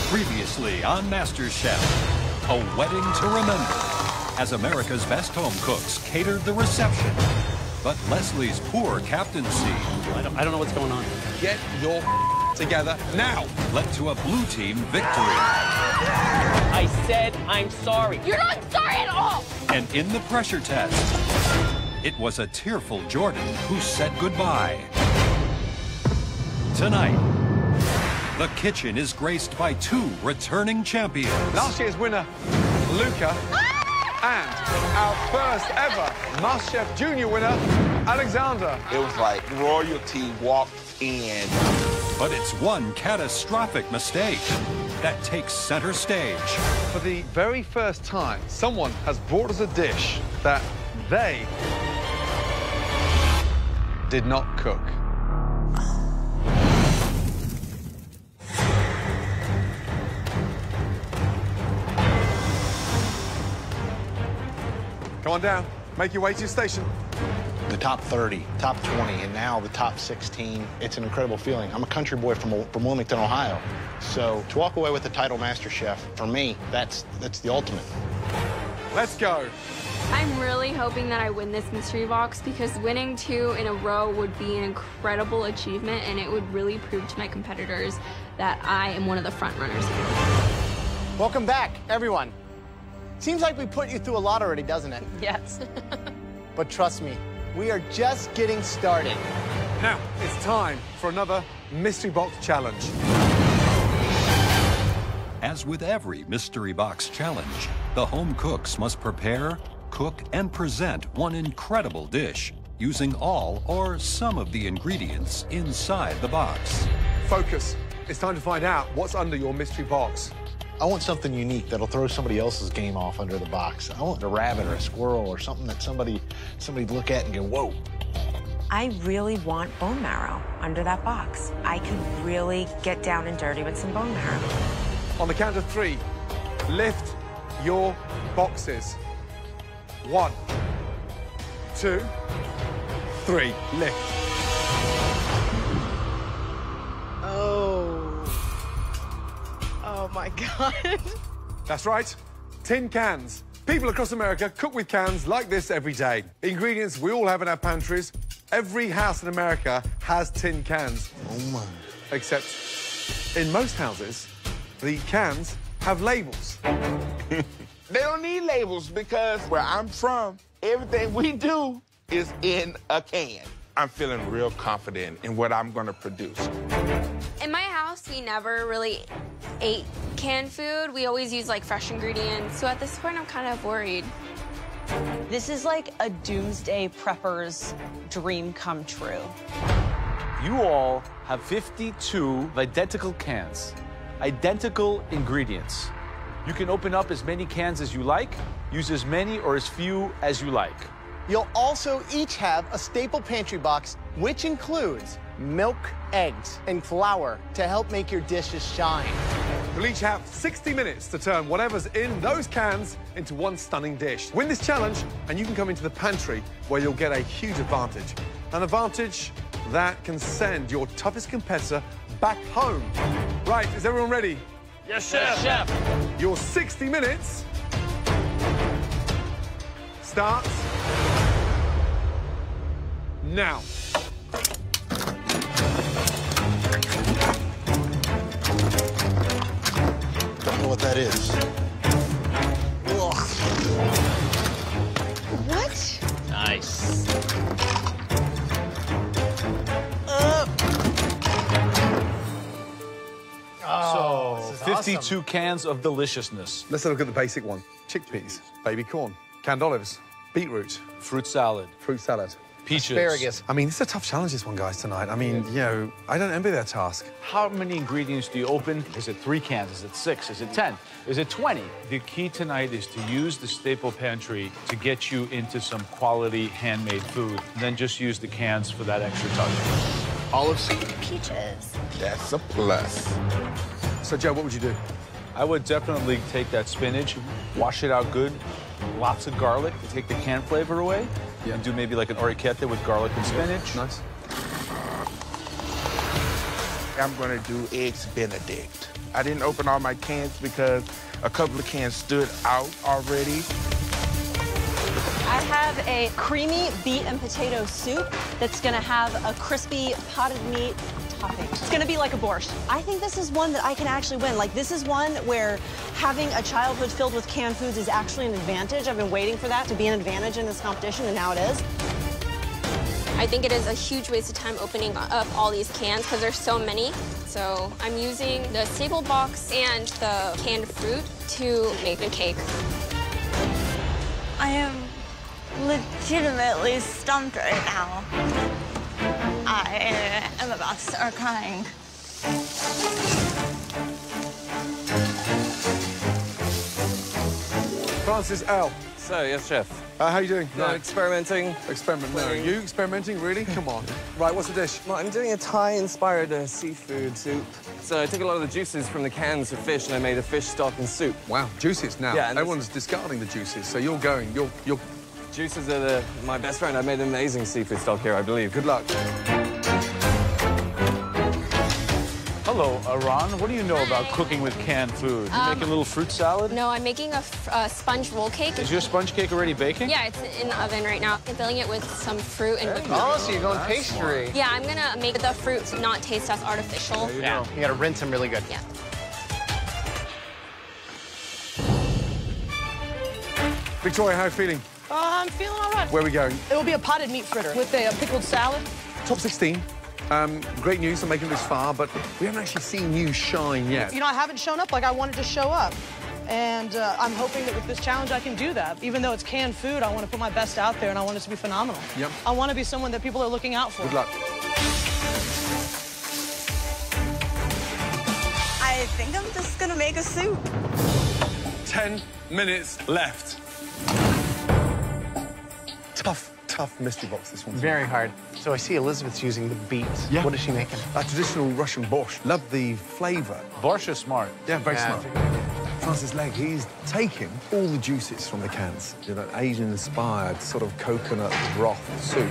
Previously on MasterChef, a wedding to remember, as America's best home cooks catered the reception. But Leslie's poor captaincy, I don't know what's going on. Get your together now. Led to a blue team victory. I said I'm sorry. You're not sorry at all! And in the pressure test, it was a tearful Jordan who said goodbye. Tonight, the kitchen is graced by two returning champions. Last year's winner, Luca, and our first ever MasterChef Junior winner, Alexander. It was like royalty walked in. But it's one catastrophic mistake that takes center stage. For the very first time, someone has brought us a dish that they did not cook. Come on down. Make your way to your station. The top 30, top 20, and now the top 16. It's an incredible feeling. I'm a country boy from Wilmington, Ohio. So to walk away with the title Master Chef, for me, that's the ultimate. Let's go. I'm really hoping that I win this mystery box because winning 2 in a row would be an incredible achievement and it would really prove to my competitors that I am one of the front runners here. Welcome back, everyone. Seems like we put you through a lot already, doesn't it? Yes. But trust me, we are just getting started. Now, it's time for another mystery box challenge. As with every mystery box challenge, the home cooks must prepare, cook, and present one incredible dish using all or some of the ingredients inside the box. Focus. It's time to find out what's under your mystery box. I want something unique that'll throw somebody else's game off under the box. I want a rabbit or a squirrel or something that somebody look at and go, whoa. I really want bone marrow under that box. I can really get down and dirty with some bone marrow. On the count of 3, lift your boxes. 1, 2, 3, lift. Oh my God. That's right, tin cans. People across America cook with cans like this every day. Ingredients we all have in our pantries. Every house in America has tin cans. Oh my. Except in most houses, the cans have labels. They don't need labels because where I'm from, everything we do is in a can. I'm feeling real confident in what I'm going to produce. In my house, we never really ate canned food. We always use like fresh ingredients. So at this point, I'm kind of worried. This is like a doomsday prepper's dream come true. You all have 52 identical cans, identical ingredients. You can open up as many cans as you like, use as many or as few as you like. You'll also each have a staple pantry box, which includes milk, eggs, and flour to help make your dishes shine. You'll each have 60 minutes to turn whatever's in those cans into one stunning dish. Win this challenge, and you can come into the pantry where you'll get a huge advantage. An advantage that can send your toughest competitor back home. Right, is everyone ready? Yes, Chef. Yes, Chef. Your 60 minutes starts now. Don't know what that is. Ugh. What? Nice. Oh, So, 52 cans of deliciousness. Let's look at the basic one. Chickpeas, baby corn, canned olives, beetroot, Fruit salad, fruit salad. peaches. Asparagus. I mean, it's a tough challenge, this one, guys, tonight. I mean, you know, I don't envy their task. How many ingredients do you open? Is it 3 cans? Is it 6? Is it 10? Is it 20? The key tonight is to use the staple pantry to get you into some quality handmade food. And then just use the cans for that extra touch. Olives. Peaches. That's a plus. So, Joe, what would you do? I would definitely take that spinach, wash it out good, lots of garlic to take the canned flavor away, and do maybe like an orecchietta with garlic and spinach. Nice. I'm gonna do Eggs Benedict. I didn't open all my cans because a couple of cans stood out already. I have a creamy beet and potato soup that's gonna have a crispy potted meat topping. It's gonna be like a borscht. I think this is one that I can actually win. Like, this is one where having a childhood filled with canned foods is actually an advantage. I've been waiting for that to be an advantage in this competition, and now it is. I think it is a huge waste of time opening up all these cans because there's so many. So I'm using the staple box and the canned fruit to make a cake. I am legitimately stumped right now. I am about to start crying. Francis L. So, yes, chef. How you doing? No, experimenting. Experiment, no. You experimenting, really? Come on. Right, what's the dish? Well, I'm doing a Thai-inspired seafood soup. So I took a lot of the juices from the cans of fish and I made a fish stock and soup. Wow, juices now. Yeah, everyone's discarding the juices, so you're going. You're... Juices are my best friend. I made an amazing seafood stock here, I believe. Good luck. Hello, Ron. What do you know about cooking with canned food? You making a little fruit salad? No, I'm making a sponge roll cake. Is your sponge cake already baking? Yeah, it's in the oven right now. I'm filling it with some fruit and whipped cream. Oh, so you're going pastry. Yeah, I'm gonna make the fruit not taste as artificial. Yeah, you gotta rinse them really good. Yeah. Victoria, how are you feeling? I'm feeling all right. Where are we going? It will be a potted meat fritter with a pickled salad. Top 16. Great news for making it this far, but we haven't actually seen you shine yet. You know, I haven't shown up like I wanted to show up. And I'm hoping that with this challenge I can do that. Even though it's canned food, I want to put my best out there and I want it to be phenomenal. Yep. I want to be someone that people are looking out for. Good luck. I think I'm just gonna make a soup. 10 minutes left. Tough mystery box, this one. Very hard. So I see Elizabeth's using the beets. Yeah. What is she making? A traditional Russian borscht. Love the flavor. Borscht is smart. Yeah, very smart. Francis Legg, he's taken all the juices from the cans. You know, Asian-inspired sort of coconut broth soup.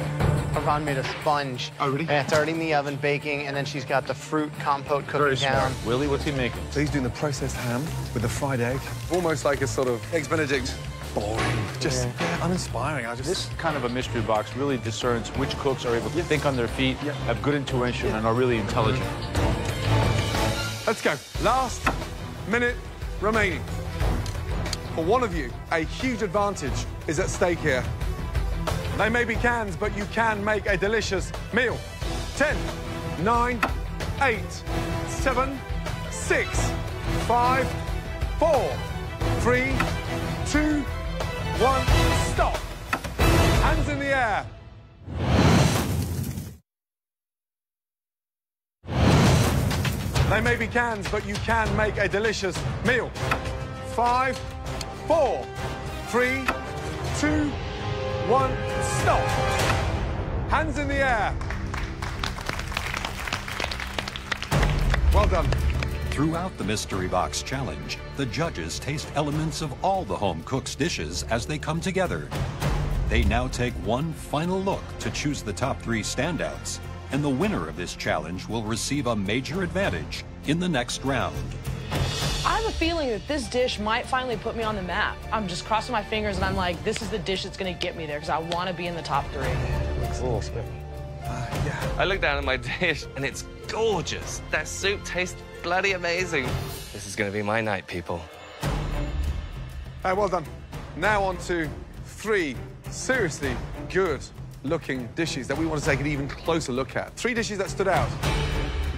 Ron made a sponge. Oh, really? And it's already in the oven baking, and then she's got the fruit compote cooking down. Willie, what's he making? So he's doing the processed ham with the fried egg. Almost like a sort of Eggs Benedict. Boring. Just uninspiring. This kind of a mystery box really discerns which cooks are able to think on their feet, have good intuition, and are really intelligent. Let's go. Last minute remaining. For one of you, a huge advantage is at stake here. They may be cans, but you can make a delicious meal. 10, 9, 8, 7, 6, 5, 4, 3, 2, 1, stop. Hands in the air. They may be cans, but you can make a delicious meal. 5, 4, 3, 2, 1, stop. Hands in the air. Well done. Throughout the Mystery Box Challenge, the judges taste elements of all the home cook's dishes as they come together. They now take one final look to choose the top 3 standouts, and the winner of this challenge will receive a major advantage in the next round. I have a feeling that this dish might finally put me on the map. I'm just crossing my fingers and I'm like, this is the dish that's going to get me there because I want to be in the top 3. Looks a little spicy. Yeah. I look down at my dish and it's gorgeous. That soup tastes bloody amazing. This is going to be my night, people. Well done. Now on to 3 seriously good-looking dishes that we want to take an even closer look at. 3 dishes that stood out.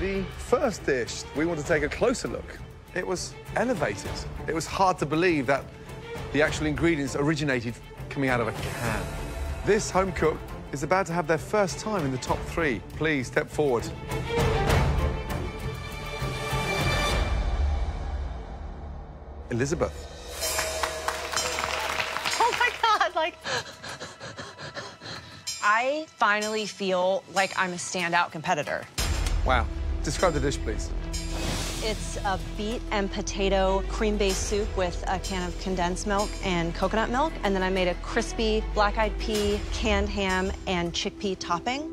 The first dish we want to take a closer look. It was elevated. It was hard to believe that the actual ingredients originated coming out of a can. This home cook is about to have their first time in the top 3. Please step forward. Elizabeth. Oh my God, like... I finally feel like I'm a standout competitor. Wow. Describe the dish, please. It's a beet and potato cream-based soup with a can of condensed milk and coconut milk. And then I made a crispy black-eyed pea, canned ham, and chickpea topping.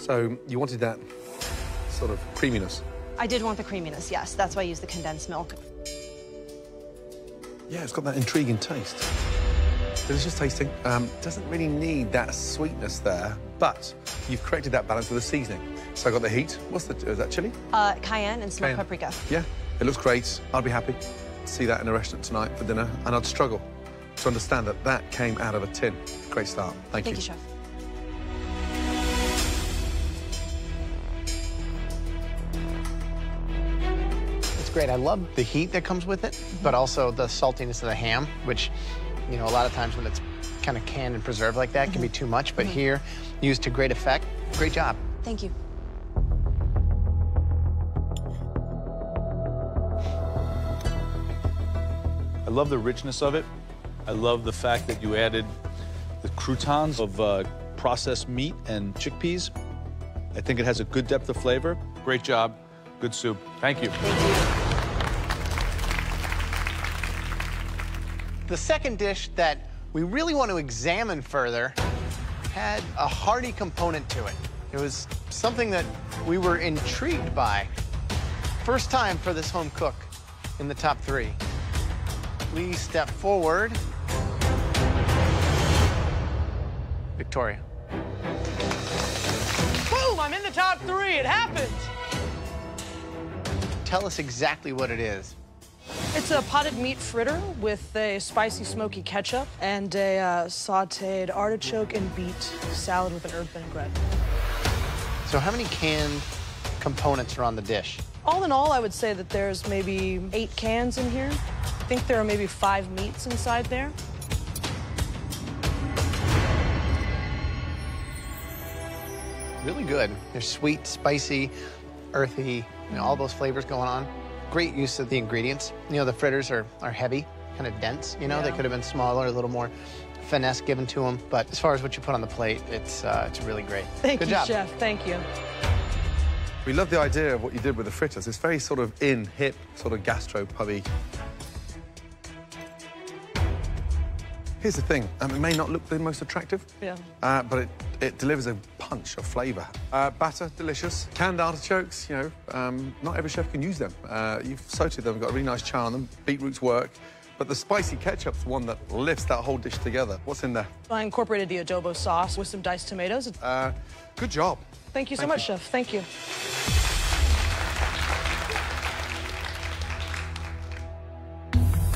So you wanted that sort of creaminess. I did want the creaminess, yes. That's why I used the condensed milk. Yeah, it's got that intriguing taste. Delicious tasting. Doesn't really need that sweetness there, but you've corrected that balance with the seasoning. So I got the heat. Is that chili? Cayenne and smoked paprika. Yeah, it looks great. I'd be happy to see that in a restaurant tonight for dinner, and I'd struggle to understand that that came out of a tin. Great start. Thank you. Thank you, Chef. It's great. I love the heat that comes with it, but also the saltiness of the ham, which, you know, a lot of times when it's kind of canned and preserved like that can be too much, but here, used to great effect. Great job. Thank you. I love the richness of it. I love the fact that you added the croutons of processed meat and chickpeas. I think it has a good depth of flavor. Great job. Good soup. Thank you. The second dish that we really want to examine further had a hearty component to it. It was something that we were intrigued by. First time for this home cook in the top 3. Please step forward. Victoria. Boom! I'm in the top 3. It happened. Tell us exactly what it is. It's a potted meat fritter with a spicy, smoky ketchup and a sautéed artichoke and beet salad with an herb vinaigrette. So how many canned components are on the dish? All in all, I would say that there's maybe 8 cans in here. I think there are maybe 5 meats inside there. Really good. They're sweet, spicy, earthy, you know, all those flavors going on. Great use of the ingredients. You know, the fritters are heavy, kind of dense, you know? They could have been smaller, a little more finesse given to them. But as far as what you put on the plate, it's really great. Thank Good you, job. Chef. Thank you. We love the idea of what you did with the fritters. It's very sort of hip, sort of gastro-pubby. Here's the thing, it may not look the most attractive, but it delivers a punch of flavour. Batter, delicious. Canned artichokes, you know, not every chef can use them. You've sautéed them, got a really nice char on them. Beetroots work, but the spicy ketchup's the one that lifts that whole dish together. What's in there? I incorporated the adobo sauce with some diced tomatoes. Good job. Thank you so much, Chef. Thank you.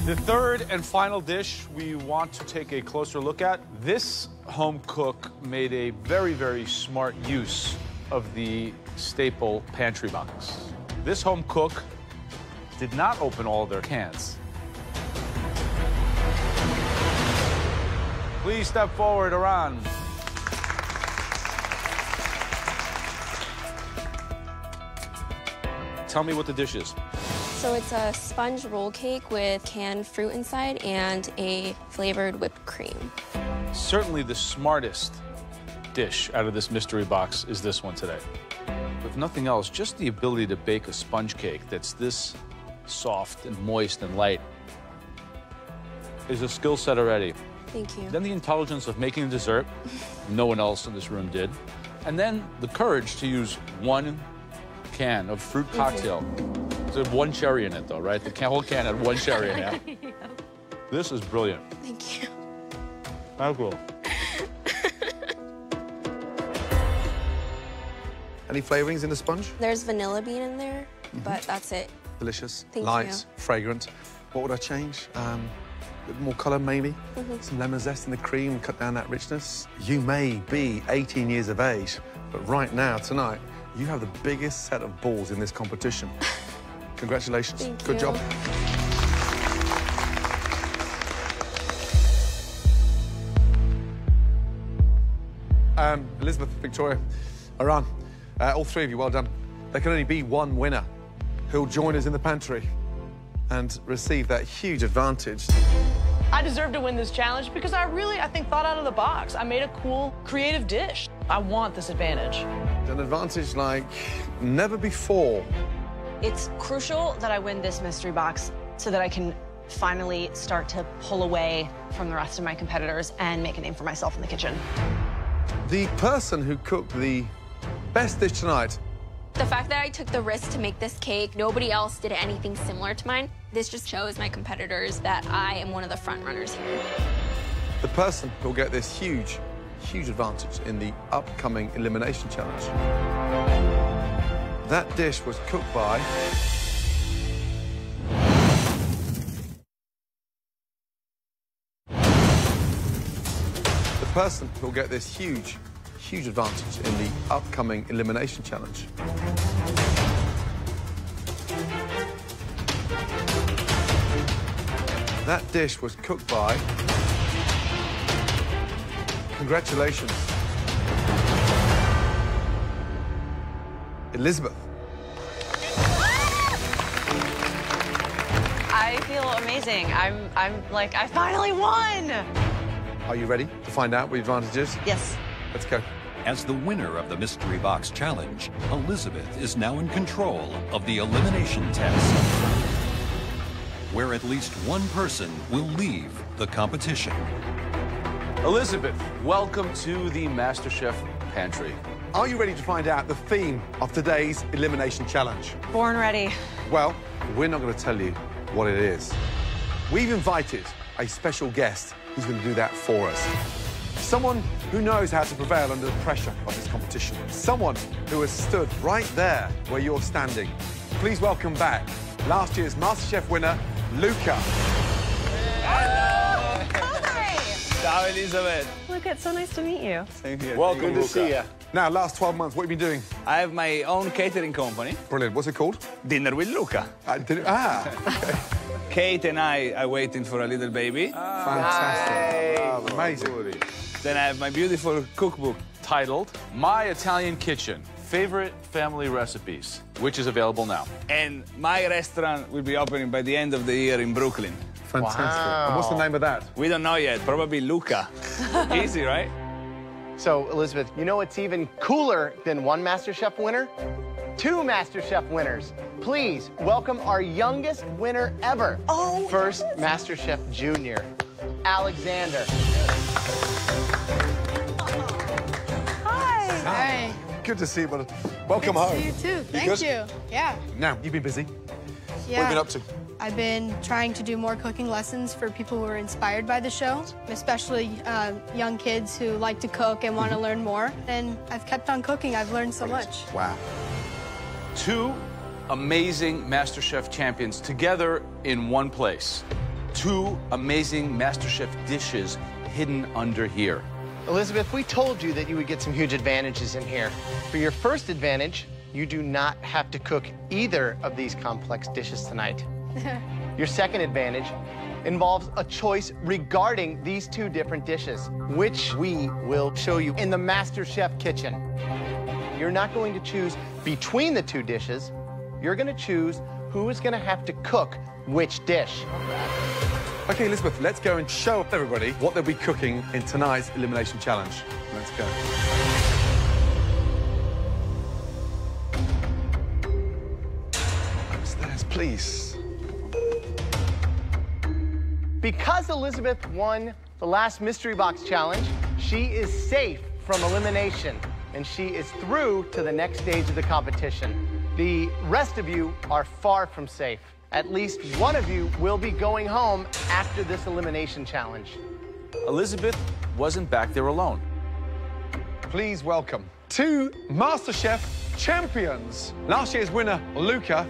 The third and final dish we want to take a closer look at. This home cook made a very, very smart use of the staple pantry box. This home cook did not open all their cans. Please step forward, Iran. Tell me what the dish is. So it's a sponge roll cake with canned fruit inside and a flavored whipped cream. Certainly the smartest dish out of this mystery box is this one today. If nothing else, just the ability to bake a sponge cake that's this soft and moist and light is a skill set already. Thank you. Then the intelligence of making a dessert, no one else in this room did. And then the courage to use 1 can of fruit cocktail. There's 1 cherry in it, though, right? The whole can had 1 cherry in it. Yeah. This is brilliant. Thank you. How cool. Any flavorings in the sponge? There's vanilla bean in there, but that's it. Delicious, Thank light, you. fragrant. What would I change? A bit more colour, maybe. Some lemon zest in the cream, cut down that richness. You may be 18 years of age, but right now, tonight, you have the biggest set of balls in this competition. Congratulations. Thank Good you. job. Elizabeth, Victoria, Iran, all 3 of you, well done. There can only be 1 winner who'll join us in the pantry and receive that huge advantage. I deserve to win this challenge because I think, thought out of the box. I made a cool, creative dish. I want this advantage. An advantage like never before. It's crucial that I win this mystery box so that I can finally start to pull away from the rest of my competitors and make a name for myself in the kitchen. The person who cooked the best dish tonight. The fact that I took the risk to make this cake, nobody else did anything similar to mine. This just shows my competitors that I am one of the front runners here. The person who'll get this huge advantage in the upcoming elimination challenge. That dish was cooked by... The person who'll get this huge advantage in the upcoming elimination challenge. That dish was cooked by... Congratulations. Elizabeth. I feel amazing. I'm like, I finally won! Are you ready to find out what your advantage is? Yes. Let's go. As the winner of the Mystery Box Challenge, Elizabeth is now in control of the elimination test, where at least one person will leave the competition. Elizabeth, welcome to the MasterChef pantry. Are you ready to find out the theme of today's elimination challenge? Born ready. Well, we're not going to tell you what it is. We've invited a special guest who's going to do that for us. Someone who knows how to prevail under the pressure of this competition. Someone who has stood right there where you're standing. Please welcome back last year's MasterChef winner, Luca. Hi! Ciao, Elizabeth. Luca, it's so nice to meet you. Same here. Welcome, Good to see you. Now, last 12 months, what have you been doing? I have my own catering company. Brilliant. What's it called? Dinner with Luca. Okay. Kate and I are waiting for a little baby. Fantastic. Oh, amazing. Then I have my beautiful cookbook Titled My Italian Kitchen, Favorite Family Recipes, which is available now. And my restaurant will be opening by the end of the year in Brooklyn. Fantastic. Wow. And what's the name of that? We don't know yet. Probably Luca. Easy, right? So, Elizabeth, you know what's even cooler than one MasterChef winner? 2 MasterChef winners. Please welcome our youngest winner ever. Oh. First MasterChef Junior, Alexander. Hi. Hi. Good to see you, brother. Welcome home. You too. Thank you. Yeah. Now, you've been busy. Yeah. What have you been up to? I've been trying to do more cooking lessons for people who are inspired by the show, especially young kids who like to cook and want to learn more. And I've kept on cooking. I've learned so much. Wow. 2 amazing MasterChef champions together in one place. 2 amazing MasterChef dishes hidden under here. Elizabeth, we told you that you would get some huge advantages in here. For your first advantage, you do not have to cook either of these complex dishes tonight. Your second advantage involves a choice regarding these 2 different dishes, which we will show you in the MasterChef kitchen. You're not going to choose between the 2 dishes. You're going to choose who is going to have to cook which dish. Okay, Elizabeth, let's go and show everybody what they'll be cooking in tonight's elimination challenge. Let's go. Upstairs, please. Because Elizabeth won the last Mystery Box Challenge, she is safe from elimination, and she is through to the next stage of the competition. The rest of you are far from safe. At least one of you will be going home after this elimination challenge. Elizabeth wasn't back there alone. Please welcome 2 MasterChef champions. Last year's winner, Luca.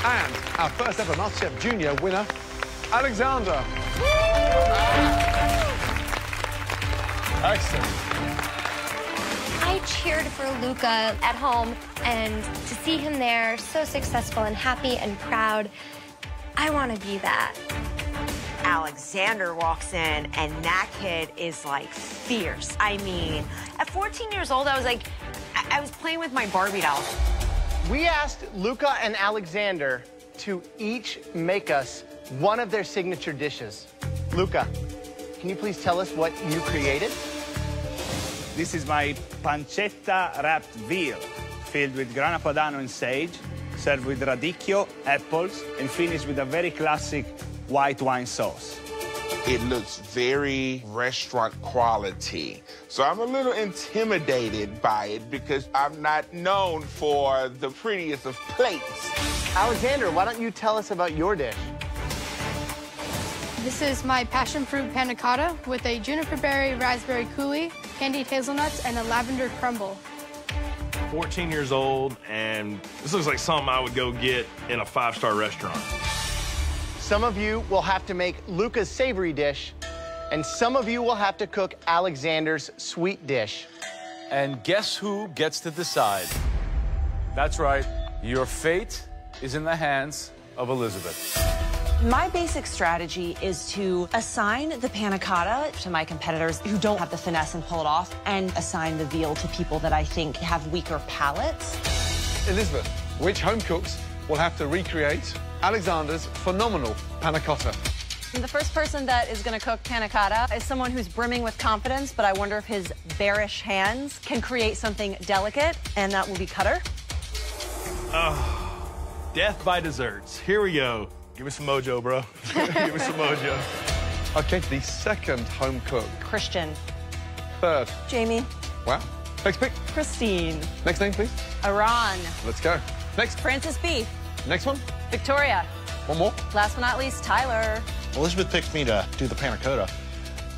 And our first ever MasterChef Junior winner, Alexander. Excellent. I cheered for Luca at home, and to see him there, so successful and happy and proud, I want to be that. Alexander walks in, and that kid is, like, fierce. I mean, at 14 years old, I was like, I was playing with my Barbie doll. We asked Luca and Alexander to each make us one of their signature dishes. Luca, can you please tell us what you created? This is my pancetta wrapped veal, filled with grana padano and sage, served with radicchio, apples, and finished with a very classic white wine sauce. It looks very restaurant quality. So I'm a little intimidated by it because I'm not known for the prettiest of plates. Alexander, why don't you tell us about your dish? This is my passion fruit panna cotta with a juniper berry raspberry coulis, candied hazelnuts, and a lavender crumble. 14 years old, and this looks like something I would go get in a 5-star restaurant. Some of you will have to make Luca's savory dish, and some of you will have to cook Alexander's sweet dish. And guess who gets to decide? That's right, your fate is in the hands of Elizabeth. My basic strategy is to assign the panna cotta to my competitors who don't have the finesse and pull it off, and assign the veal to people that I think have weaker palates. Elizabeth, which home cooks will have to recreate Alexander's phenomenal panna cotta? The first person that is going to cook panna cotta is someone who's brimming with confidence, but I wonder if his bearish hands can create something delicate, and that will be Cutter. Oh, death by desserts. Here we go. Give me some mojo, bro. Give me some mojo. Okay, the second home cook. Christian. Third. Jamie. Wow. Next pick. Christine. Next name, please. Iran. Let's go. Next. Francis B. Next one. Victoria. One more. Last but not least, Tyler. Elizabeth picked me to do the panna cotta.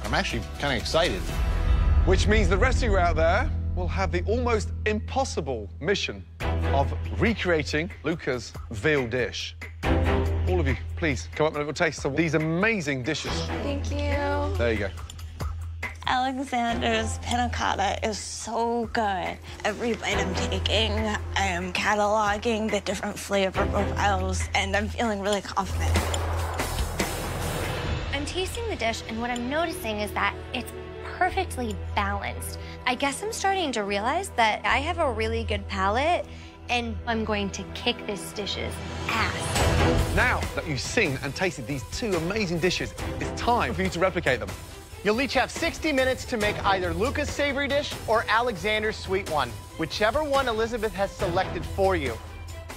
I'm actually kind of excited. Which means the rest of you out there will have the almost impossible mission of recreating Luca's veal dish. All of you, please, come up and have a taste of these amazing dishes. Thank you. There you go. Alexander's panna cotta is so good. Every bite I'm taking, I am cataloging the different flavor profiles, and I'm feeling really confident. I'm tasting the dish, and what I'm noticing is that it's perfectly balanced. I guess I'm starting to realize that I have a really good palate, and I'm going to kick this dish's ass. Now that you've seen and tasted these two amazing dishes, it's time for you to replicate them. You'll each have 60 minutes to make either Luca's savory dish or Alexander's sweet one, whichever one Elizabeth has selected for you.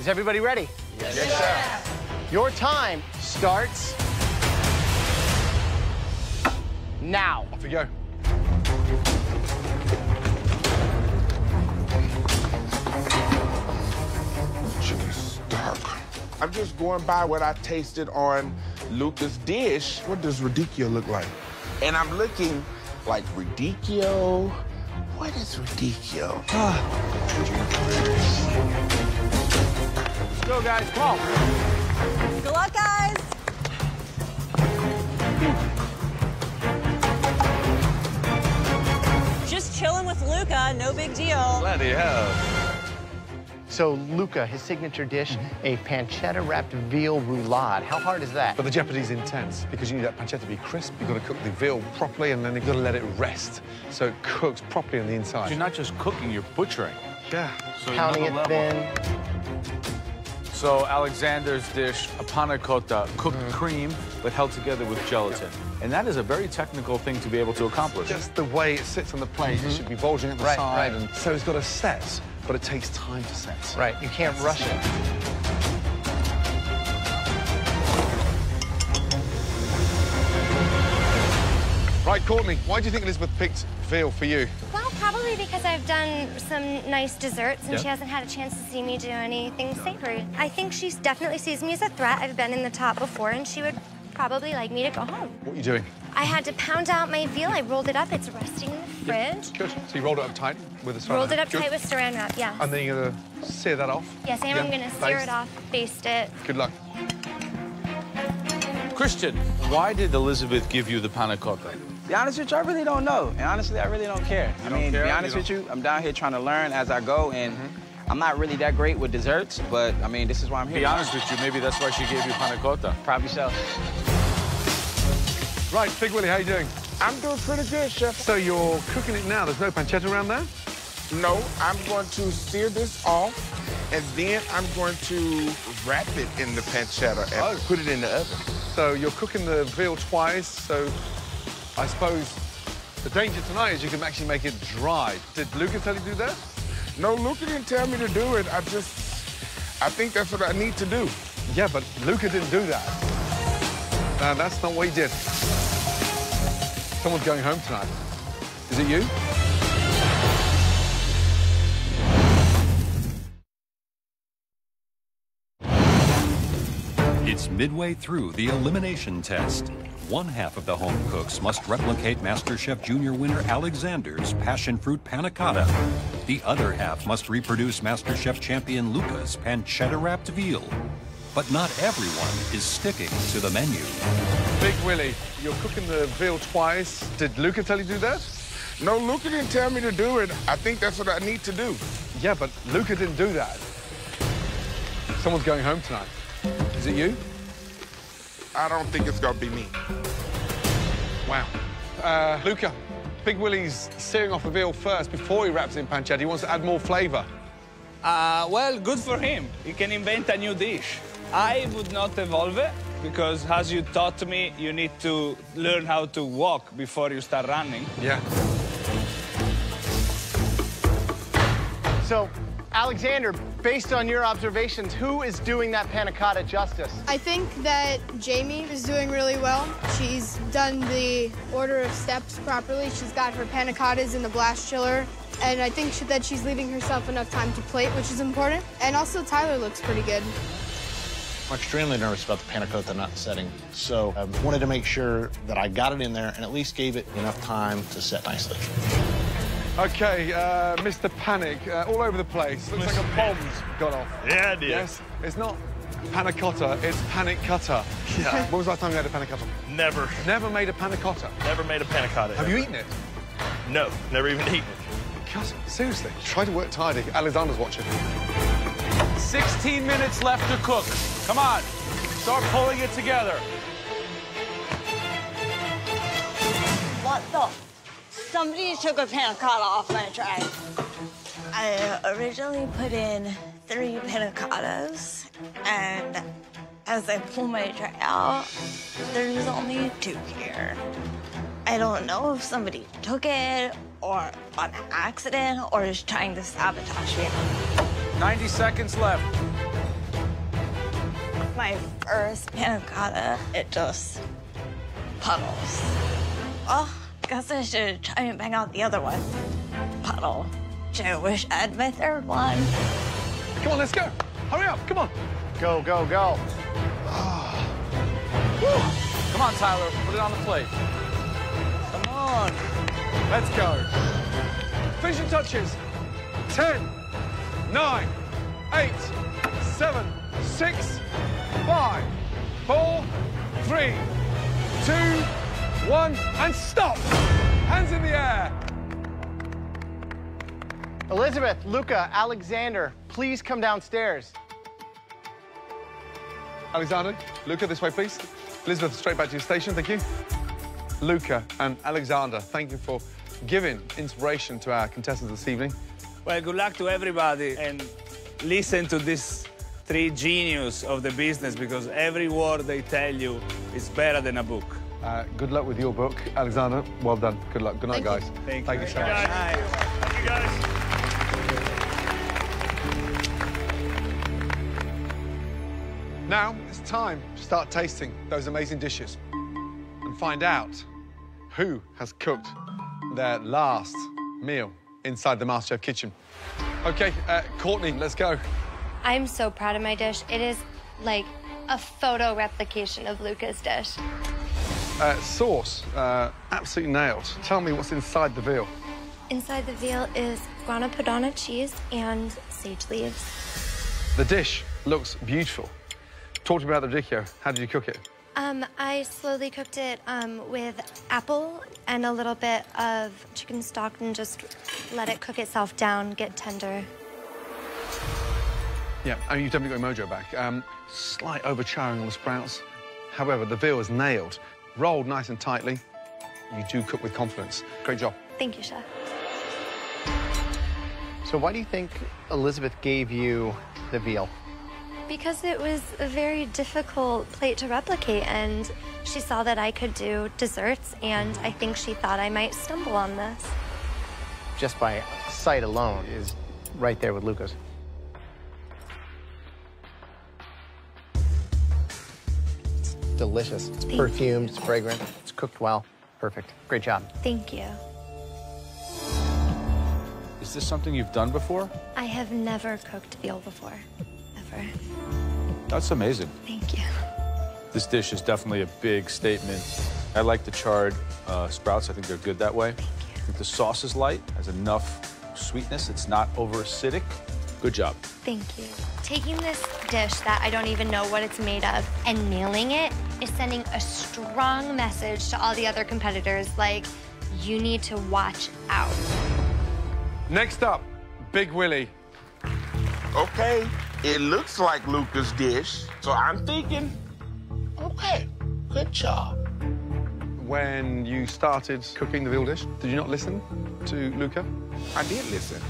Is everybody ready? Yes, sir. Your time starts now. Off we go. Chicken's dark. I'm just going by what I tasted on Luca's dish. What does radicchio look like? And I'm looking like radicchio. What is radicchio? Let's go, guys. Come on. Good luck, guys. Just chilling with Luca, no big deal. Bloody hell. So, Luca, his signature dish, a pancetta-wrapped veal roulade. How hard is that? But the jeopardy's intense because you need that pancetta to be crisp. You've got to cook the veal properly, and then you've got to let it rest so it cooks properly on the inside. You're not just cooking, you're butchering. Yeah. So Pounding it another level. thin. So Alexander's dish, a panna cotta, cooked cream, but held together with gelatin. And that is a very technical thing to be able to accomplish. Just the way it sits on the plate, it should be bulging at the side. Right. And so it's got to set, but it takes time to set. Right, you can't rush it. Right, Courtney, why do you think Elizabeth picked veal for you? Well, probably because I've done some nice desserts and Yep. she hasn't had a chance to see me do anything savory. I think she definitely sees me as a threat. I've been in the top before, and she would probably like me to go home. What are you doing? I had to pound out my veal. I rolled it up. It's resting in the fridge. Good. So you rolled it up tight with a saran Rolled it wrap. up Good. tight with saran wrap, yeah. And then you're going to sear that off? Yes, I am. I'm going to sear it off, baste it. Good luck. Christian, why did Elizabeth give you the panna cotta? Be honest with you, I really don't know. And honestly, I really don't care. You don't care? To be honest with you, I'm down here trying to learn as I go, and I'm not really that great with desserts, but I mean, this is why I'm here. Be honest with you, maybe that's why she gave you panna cotta. Probably so. Right, Big Willie, how you doing? I'm doing pretty good, Chef. So you're cooking it now. There's no pancetta around there? No, I'm going to sear this off, and then I'm going to wrap it in the pancetta and put it in the oven. So you're cooking the veal twice, so I suppose the danger tonight is you can actually make it dry. Did Luca tell you to do that? No, Luca didn't tell me to do it. I think that's what I need to do. Yeah, but Luca didn't do that. No, that's not what he did. Someone's going home tonight. Is it you? It's midway through the elimination test. One half of the home cooks must replicate MasterChef Junior winner Alexander's passion fruit panna cotta. The other half must reproduce MasterChef champion Luca's pancetta-wrapped veal. But not everyone is sticking to the menu. Big Willie, you're cooking the veal twice. Did Luca tell you to do that? No, Luca didn't tell me to do it. I think that's what I need to do. Yeah, but Luca didn't do that. Someone's going home tonight. Is it you? I don't think it's gonna be me. Wow. Luca, Big Willie's searing off the veal first before he wraps it in pancetta. He wants to add more flavor. Well, good for him. He can invent a new dish. I would not evolve it because, as you taught me, you need to learn how to walk before you start running. Yeah. So, Alexander, based on your observations, who is doing that panna cotta justice? I think that Jamie is doing really well. She's done the order of steps properly. She's got her panna cottas in the blast chiller. And I think that she's leaving herself enough time to plate, which is important. And also, Tyler looks pretty good. I'm extremely nervous about the panna cotta not setting, so I wanted to make sure that I got it in there and at least gave it enough time to set nicely. Okay, Mr. Panic, all over the place. Looks like a bomb's gone off. Yeah, it did. Yes, it's not panna cotta, it's panic cutter. Yeah. When was the last time you had a panna cotta? Never. Never made a panna cotta? Never made a panna cotta. Have you eaten it? No, never even eaten it. God, seriously, try to work tidy. Alexander's watching. 16 minutes left to cook. Come on, start pulling it together. What the? Somebody took a panna cotta off my tray. I originally put in 3 panna cottas, and as I pull my tray out, there's only 2 here. I don't know if somebody took it or on accident or is trying to sabotage me. 90 seconds left. My first panna cotta, it just puddles. Oh, guess I should try and bang out the other one. Puddle. I wish I had my 3rd one. Come on, let's go. Hurry up, come on. Go, go, go. Come on, Tyler, put it on the plate. Come on. Let's go. Finishing touches. 10, 9, 8, 7, 6, 5, 4, 3, 2, 1, and stop. Hands in the air. Elizabeth, Luca, Alexander, please come downstairs. Alexander, Luca, this way, please. Elizabeth, straight back to your station, thank you. Luca and Alexander, thank you for giving inspiration to our contestants this evening. Well, good luck to everybody, and listen to these 3 geniuses of the business, because every word they tell you is better than a book. Good luck with your book, Alexander. Well done. Good luck. Good night, guys. Thank you so much. Thank you, guys. Now it's time to start tasting those amazing dishes and find out who has cooked their last meal inside the MasterChef kitchen. Okay, Courtney, let's go. I'm so proud of my dish. It is like a photo replication of Luca's dish. Sauce, absolutely nailed. Tell me what's inside the veal. Inside the veal is grana padano cheese and sage leaves. The dish looks beautiful. Talk to me about the radicchio. How did you cook it? I slowly cooked it with apple and a little bit of chicken stock and just let it cook itself down, get tender. Yeah, I mean, you've definitely got your mojo back. Slight overcharring on the sprouts. However, the veal is nailed. Rolled nice and tightly. You do cook with confidence. Great job. Thank you, Chef. So why do you think Elizabeth gave you the veal? Because it was a very difficult plate to replicate, and she saw that I could do desserts, and I think she thought I might stumble on this. Just by sight alone is right there with Luca's. It's delicious. It's perfumed, it's fragrant, it's cooked well. perfect. Great job. Thank you. Is this something you've done before? I have never cooked veal before, ever. That's amazing. Thank you. This dish is definitely a big statement. I like the charred sprouts. I think they're good that way. Thank you. I think the sauce is light, has enough sweetness. It's not over acidic. Good job. Thank you. Taking this dish that I don't even know what it's made of and nailing it is sending a strong message to all the other competitors, like, you need to watch out. Next up, Big Willie. Okay, it looks like Luca's dish, so I'm thinking, okay, good job. When you started cooking the veal dish, did you not listen to Luca? I did listen.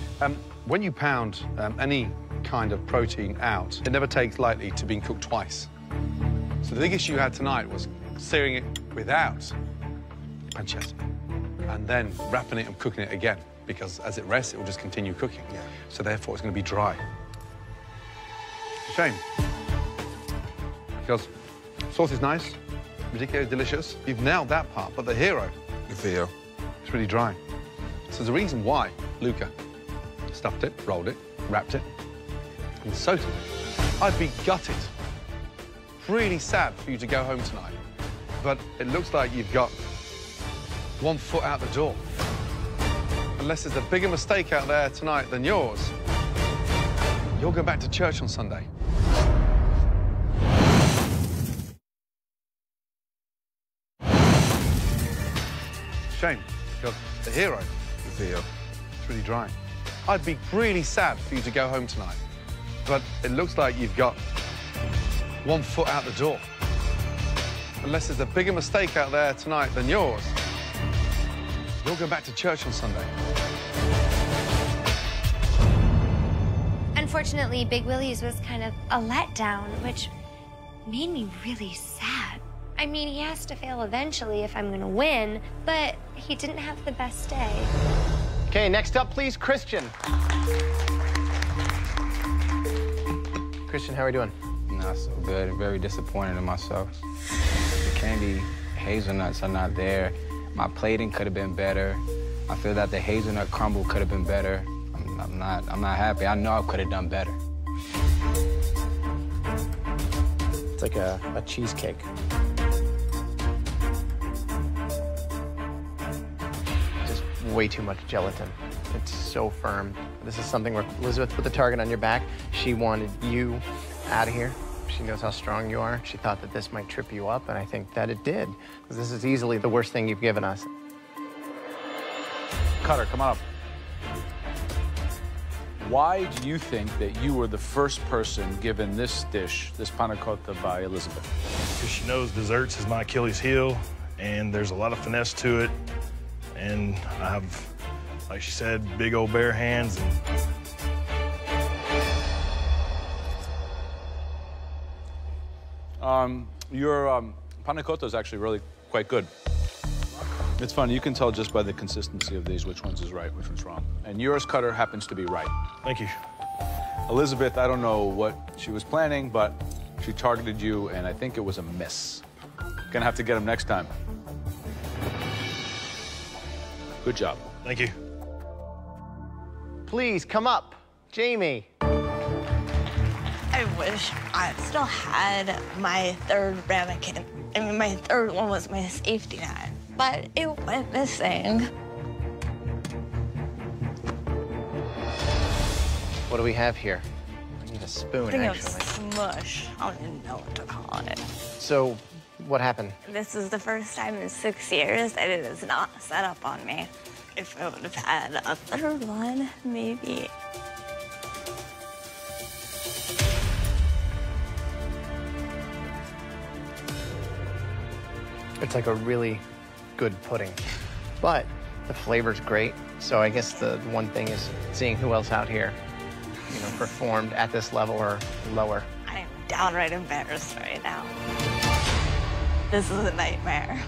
When you pound any kind of protein out, it never takes lightly to being cooked twice. So the big issue you had tonight was searing it without pancetta and then wrapping it and cooking it again, because as it rests, it will just continue cooking. Yeah. So therefore, it's going to be dry. Shame. Because sauce is nice, ridiculous, delicious. You've nailed that part, but the hero, The veal. it's really dry. So there's a reason why Luca stuffed it, rolled it, wrapped it, and soaked it. I'd be gutted, really sad for you to go home tonight. But it looks like you've got one foot out the door. Unless there's a bigger mistake out there tonight than yours, you'll go back to church on Sunday. Shame, because the hero, The veal. it's really dry. I'd be really sad for you to go home tonight. But it looks like you've got one foot out the door. Unless there's a bigger mistake out there tonight than yours, you'll go back to church on Sunday. Unfortunately, Big Willie's was kind of a letdown, which made me really sad. I mean, he has to fail eventually if I'm gonna win, but he didn't have the best day. Okay, next up, please, Christian. Christian, how are we doing? Not so good. Very disappointed in myself. The candy hazelnuts are not there. My plating could have been better. I feel that the hazelnut crumble could have been better. I'm not happy. I know I could have done better. It's like a cheesecake. Just way too much gelatin. It's so firm. This is something where Elizabeth put the target on your back. She wanted you out of here. She knows how strong you are. She thought that this might trip you up, and I think that it did. Because this is easily the worst thing you've given us. Cutter, come on up. Why do you think that you were the first person given this dish, this panna cotta, by Elizabeth? Because she knows desserts is my Achilles heel, and there's a lot of finesse to it. And I have, like she said, big old bare hands. Your panna cotta is actually really quite good. It's funny, you can tell just by the consistency of these which one's is right, which one's wrong. And yours, Cutter, happens to be right. Thank you. Elizabeth, I don't know what she was planning, but she targeted you, and I think it was a miss. Gonna have to get him next time. Good job. Thank you. Please, come up. Jamie. I wish I still had my third ramekin. I mean, my third one was my safety net, but it went missing. What do we have here? I need a spoon, I think actually. it was smush. I don't even know what to call it. So, what happened? This is the first time in 6 years that it is not set up on me. If I would have had a third one, maybe. It's like a really good pudding, but the flavor's great. So I guess the one thing is seeing who else out here, you know, performed at this level or lower. I am downright embarrassed right now. This is a nightmare.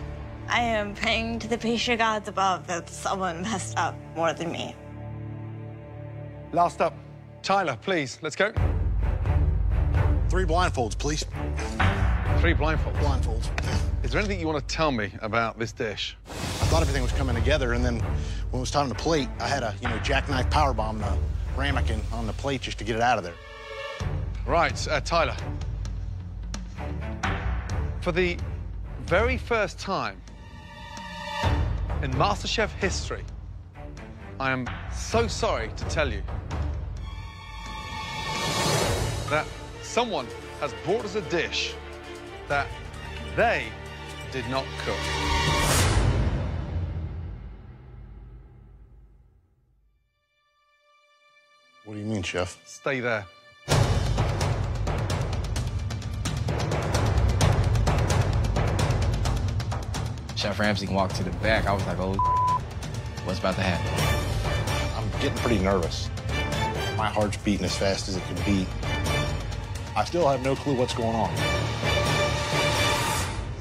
I am praying to the patient gods above that someone messed up more than me. Last up, Tyler, please, let's go. 3 blindfolds, please. 3 blindfolds? Blindfolds. Is there anything you want to tell me about this dish? I thought everything was coming together, and then when it was time to plate, I had a, jackknife powerbomb the ramekin on the plate just to get it out of there. Right, Tyler. For the very first time in MasterChef history, I am so sorry to tell you that someone has brought us a dish that they did not cook. What do you mean, Chef? Stay there. Chef Ramsay walked to the back. I was like, oh, what's about to happen? I'm getting pretty nervous. My heart's beating as fast as it can beat. I still have no clue what's going on.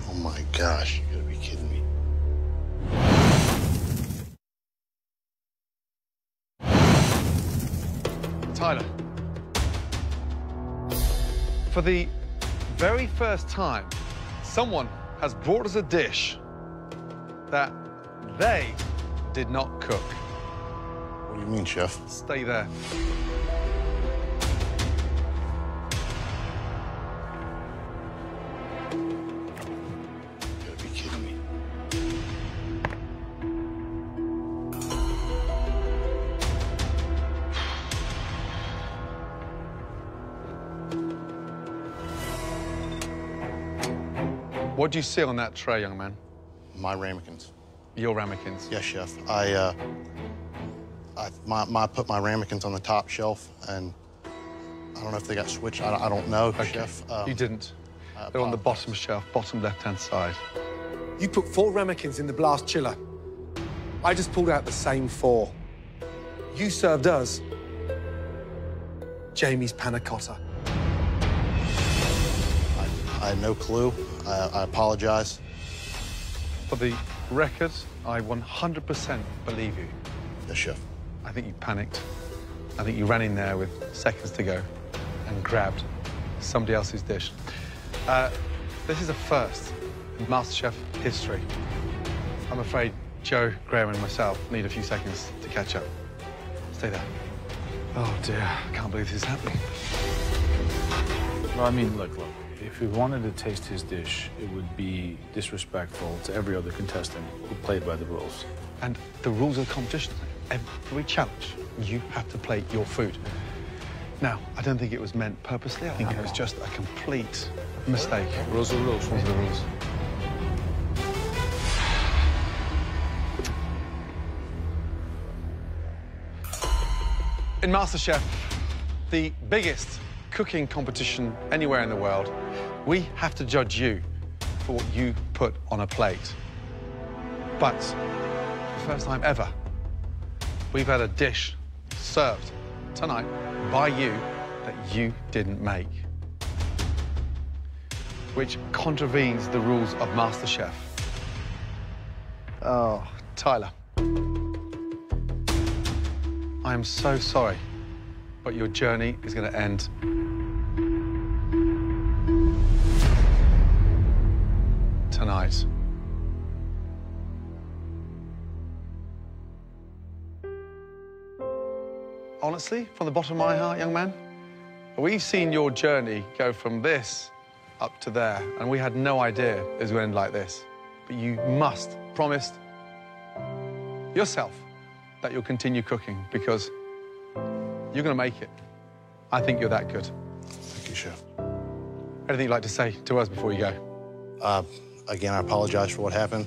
Oh my gosh, you gotta be kidding me. Tyler, for the very first time, someone has brought us a dish that they did not cook. What do you mean, Chef? Stay there. You gotta be kidding me. What do you see on that tray, young man? My ramekins. Your ramekins? Yes, Chef. I put my ramekins on the top shelf, and I don't know if they got switched. I don't know, Okay. Chef. You didn't. They're on the bottom shelf, bottom left-hand side. You put 4 ramekins in the blast chiller. I just pulled out the same 4. You served us Jamie's panna cotta. I had no clue. I apologize. For the record, I 100% believe you. Yes, Chef. I think you panicked. I think you ran in there with seconds to go and grabbed somebody else's dish. This is a first in MasterChef history. I'm afraid Joe, Graham, and myself need a few seconds to catch up. Stay there. Oh, dear. I can't believe this is happening. Well, I mean, look. If we wanted to taste his dish, it would be disrespectful to every other contestant who played by the rules. And the rules of the competition, every challenge, you have to plate your food. Now, I don't think it was meant purposely. I think it was just a complete mistake. Rules are rules. Rules are the rules. In MasterChef, the biggest cooking competition anywhere in the world, we have to judge you for what you put on a plate. But for the first time ever, we've had a dish served tonight by you that you didn't make, which contravenes the rules of MasterChef. Oh, Tyler. I am so sorry, but your journey is going to end tonight. Honestly, from the bottom of my heart, young man, we've seen your journey go from this up to there, and we had no idea it was going to end like this. But you must promise yourself that you'll continue cooking, because you're going to make it. I think you're that good. Thank you, Chef. Anything you'd like to say to us before you go? Again, I apologize for what happened.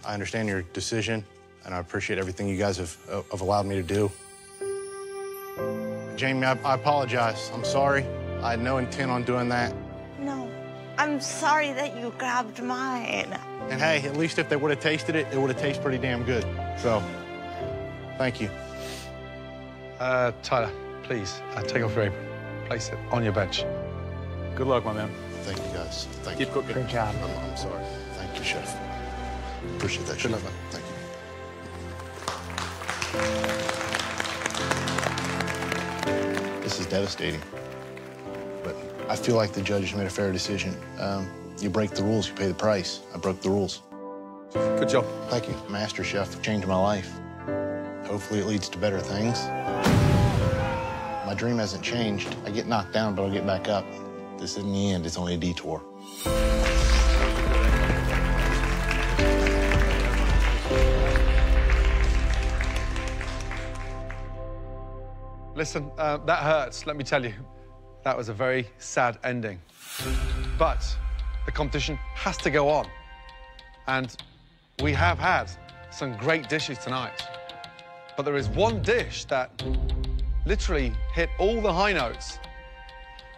I understand your decision, and I appreciate everything you guys have allowed me to do. Jamie, I apologize. I'm sorry. I had no intent on doing that. No, I'm sorry that you grabbed mine. And hey, at least if they would have tasted it, it would have tasted pretty damn good. So, thank you. Tyler, please, take off your apron. Place it on your bench. Good luck, my man. Thank you, guys. Thank Keep you. cooking. Great job. I'm sorry. Thank you, Chef. Appreciate that, Good Chef. luck, man. Thank you. This is devastating. But I feel like the judges made a fair decision. You break the rules, you pay the price. I broke the rules. Good job. Thank you. MasterChef changed my life. Hopefully it leads to better things. My dream hasn't changed. I get knocked down, but I'll get back up. This isn't the end, it's only a detour. Listen, that hurts, let me tell you. That was a very sad ending. But the competition has to go on. And we have had some great dishes tonight. But there is one dish that literally hit all the high notes.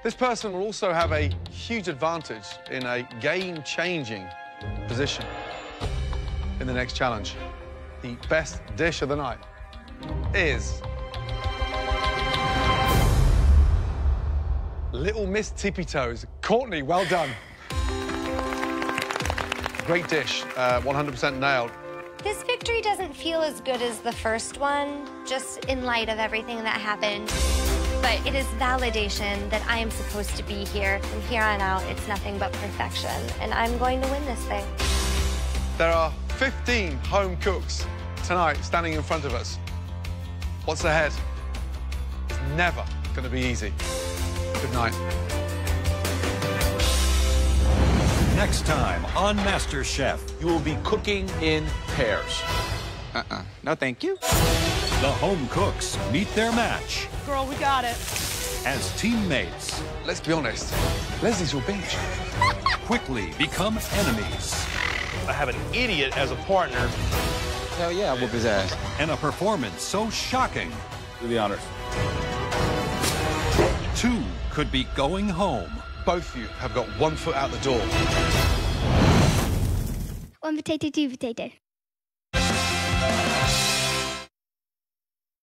This person will also have a huge advantage in a game-changing position in the next challenge. The best dish of the night is Little Miss Tippy Toes. Courtney, well done. Great dish, 100% nailed. This victory doesn't feel as good as the first one, just in light of everything that happened. But it is validation that I am supposed to be here. From here on out, it's nothing but perfection, and I'm going to win this thing. There are 15 home cooks tonight standing in front of us. What's ahead? It's never going to be easy. Good night. Next time on MasterChef. You will be cooking in pairs. No, thank you. The home cooks meet their match Girl, we got it. as teammates. Let's be honest. Leslie's your bench. Quickly become enemies. I have an idiot as a partner. Hell yeah, I'll whoop his ass. And a performance so shocking, Do the honors. two could be going home. Both of you have got one foot out the door. One potato, two potato.